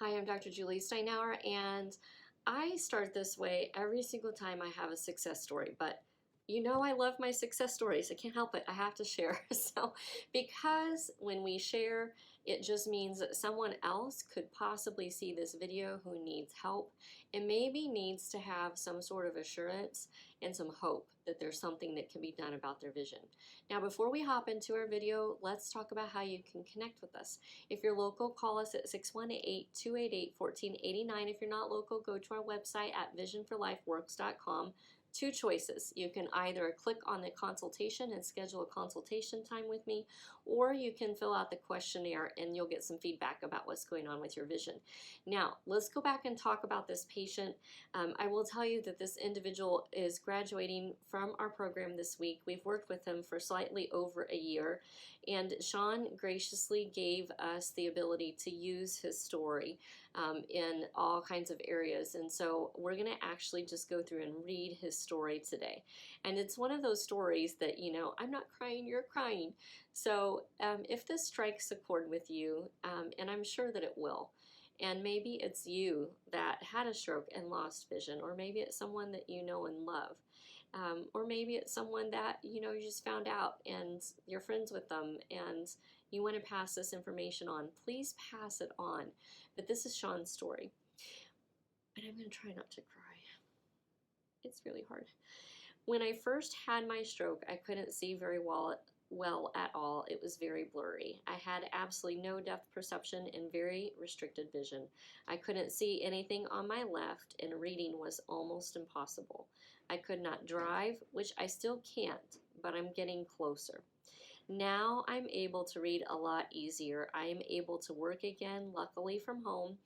Hi, I'm Dr. Julie Steinauer, and I start this way every single time I have a success story. But you know, I love my success stories. I can't help it. I have to share. So, because when we share, it just means that someone else could possibly see this video who needs help and maybe needs to have some sort of assurance and some hope that there's something that can be done about their vision. Now, before we hop into our video, let's talk about how you can connect with us. If you're local, call us at 618-288-1489. If you're not local, go to our website at visionforlifeworks.com. Two choices. You can either click on the consultation and schedule a consultation time with me, or you can fill out the questionnaire and you'll get some feedback about what's going on with your vision. Now, let's go back and talk about this patient. I will tell you that this individual is graduating from our program this week. We've worked with him for slightly over a year, and Sean graciously gave us the ability to use his story in all kinds of areas. And so we're going to actually just go through and read his story today. And it's one of those stories that, you know, I'm not crying, you're crying. So if this strikes a chord with you, and I'm sure that it will, and maybe it's you that had a stroke and lost vision, or maybe it's someone that you know and love, or maybe it's someone that you just found out and you're friends with them and you want to pass this information on. Please pass it on. But this is Sean's story, and I'm going to try not to cry. It's really hard. When I first had my stroke, I couldn't see very well at all. It was very blurry. I had absolutely no depth perception and very restricted vision. I couldn't see anything on my left, and reading was almost impossible. I could not drive, which I still can't, but I'm getting closer. Now I'm able to read a lot easier. I am able to work again, luckily from home.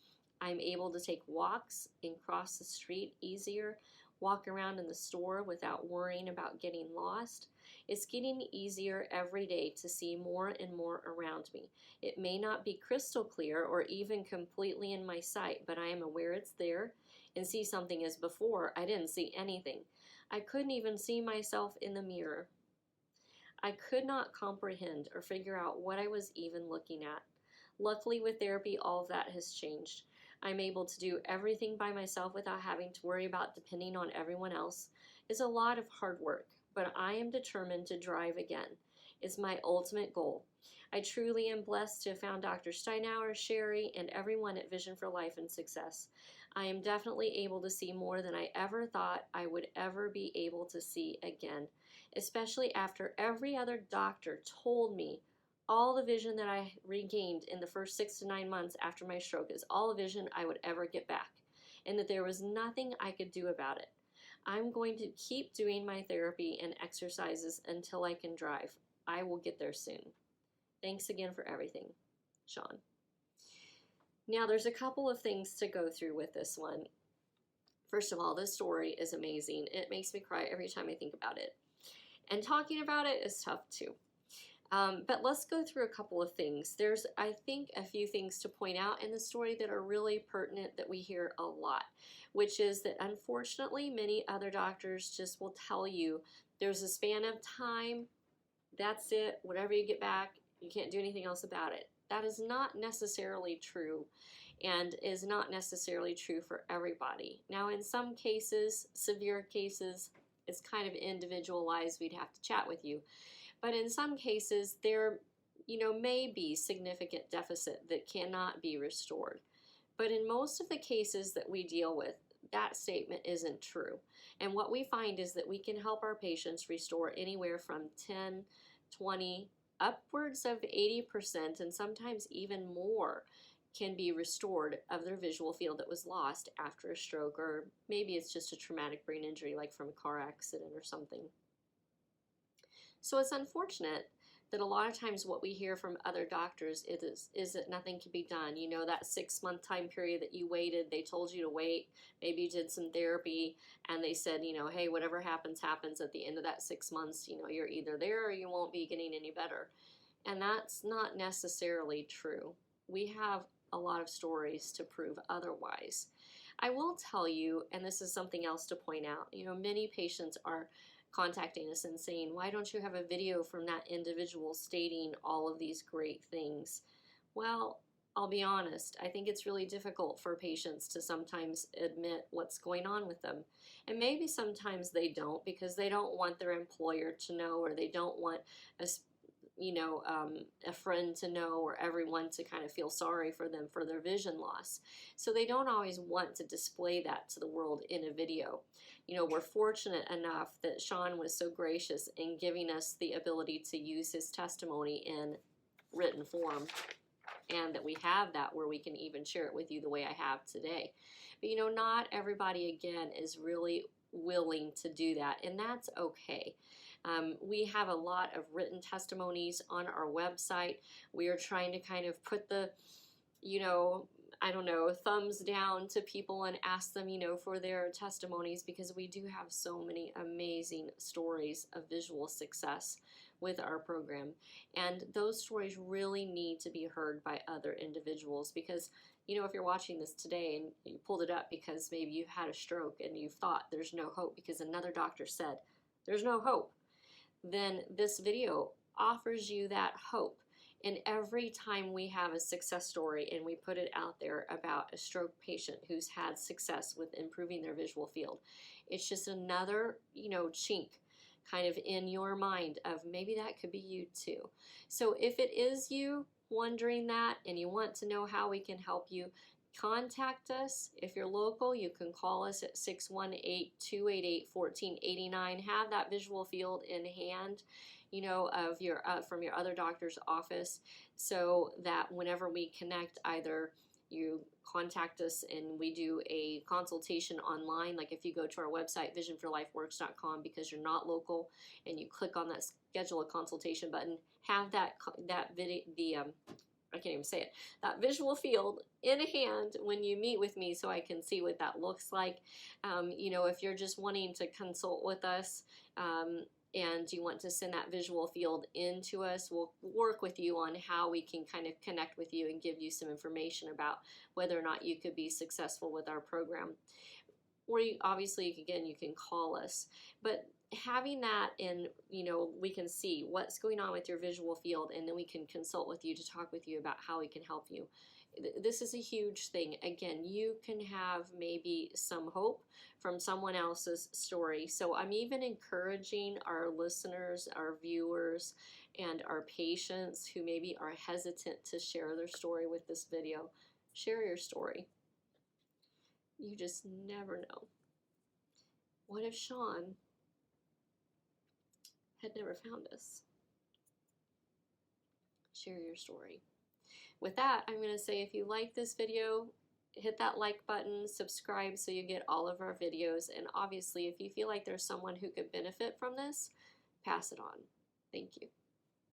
I'm able to take walks and cross the street easier, walk around in the store without worrying about getting lost. It's getting easier every day to see more and more around me. It may not be crystal clear or even completely in my sight, but I am aware it's there and see something as before I didn't see anything. I couldn't even see myself in the mirror. I could not comprehend or figure out what I was even looking at. Luckily, with therapy, all of that has changed. I'm able to do everything by myself without having to worry about depending on everyone else. It's a lot of hard work, but I am determined to drive again. It's my ultimate goal. I truly am blessed to have found Dr. Steinauer, Sherry, and everyone at Vision for Life and Success. I am definitely able to see more than I ever thought I would ever be able to see again, especially after every other doctor told me all the vision that I regained in the first 6 to 9 months after my stroke is all the vision I would ever get back, and that there was nothing I could do about it. I'm going to keep doing my therapy and exercises until I can drive. I will get there soon. Thanks again for everything, Sean. Now, there's a couple of things to go through with this one. First of all, this story is amazing. It makes me cry every time I think about it. And talking about it is tough too. But let's go through a couple of things. There's, I think, a few things to point out in the story that are really pertinent that we hear a lot, which is that unfortunately many other doctors just will tell you there's a span of time, that's it, whatever you get back, you can't do anything else about it. That is not necessarily true, and is not necessarily true for everybody. Now, in some cases, severe cases, it's kind of individualized. We'd have to chat with you. But in some cases, there may be significant deficit that cannot be restored. But in most of the cases that we deal with, that statement isn't true. And what we find is that we can help our patients restore anywhere from 10, 20, upwards of 80%, and sometimes even more can be restored of their visual field that was lost after a stroke, or maybe it's just a traumatic brain injury like from a car accident or something. So it's unfortunate that a lot of times what we hear from other doctors is that nothing can be done. You know, that 6-month time period that you waited, they told you to wait, maybe you did some therapy, and they said, hey, whatever happens, happens at the end of that 6 months. You're either there or you won't be getting any better. And that's not necessarily true. We have a lot of stories to prove otherwise. I will tell you, and this is something else to point out, many patients are contacting us and saying, why don't you have a video from that individual stating all of these great things? Well, I'll be honest, I think it's really difficult for patients to sometimes admit what's going on with them. And maybe sometimes they don't because they don't want their employer to know, or they don't want a, a friend to know, or everyone to kind of feel sorry for them for their vision loss. So they don't always want to display that to the world in a video. We're fortunate enough that Sean was so gracious in giving us the ability to use his testimony in written form, and that we have that where we can even share it with you the way I have today. But not everybody, again, is really willing to do that, and that's okay. We have a lot of written testimonies on our website. We are trying to kind of put the, I don't know, thumbs down to people and ask them, for their testimonies, because we do have so many amazing stories of visual success with our program. And those stories really need to be heard by other individuals, because, if you're watching this today and you pulled it up because maybe you've had a stroke and you've thought there's no hope because another doctor said there's no hope, then this video offers you that hope. And every time we have a success story and we put it out there about a stroke patient who's had success with improving their visual field, it's just another, chink kind of in your mind of maybe that could be you too. So if it is you wondering that and you want to know how we can help you, contact us. If you're local, you can call us at 618-288-1489. Have that visual field in hand, of your from your other doctor's office, so that whenever we connect, either you contact us and we do a consultation online. Like if you go to our website, visionforlifeworks.com, because you're not local, and you click on that schedule a consultation button, have that video, I can't even say it, that visual field in hand when you meet with me, so I can see what that looks like. If you're just wanting to consult with us, and you want to send that visual field in to us, we'll work with you on how we can kind of connect with you and give you some information about whether or not you could be successful with our program. Or obviously, again, you can call us. But having that in, we can see what's going on with your visual field, and then we can consult with you to talk with you about how we can help you. This is a huge thing. Again, you can have maybe some hope from someone else's story. So I'm even encouraging our listeners, our viewers, and our patients who maybe are hesitant to share their story with this video. Share your story. You just never know. What if Sean had never found us? Share your story. With that, I'm going to say, if you like this video, hit that like button, subscribe so you get all of our videos, and obviously if you feel like there's someone who could benefit from this, pass it on. Thank you.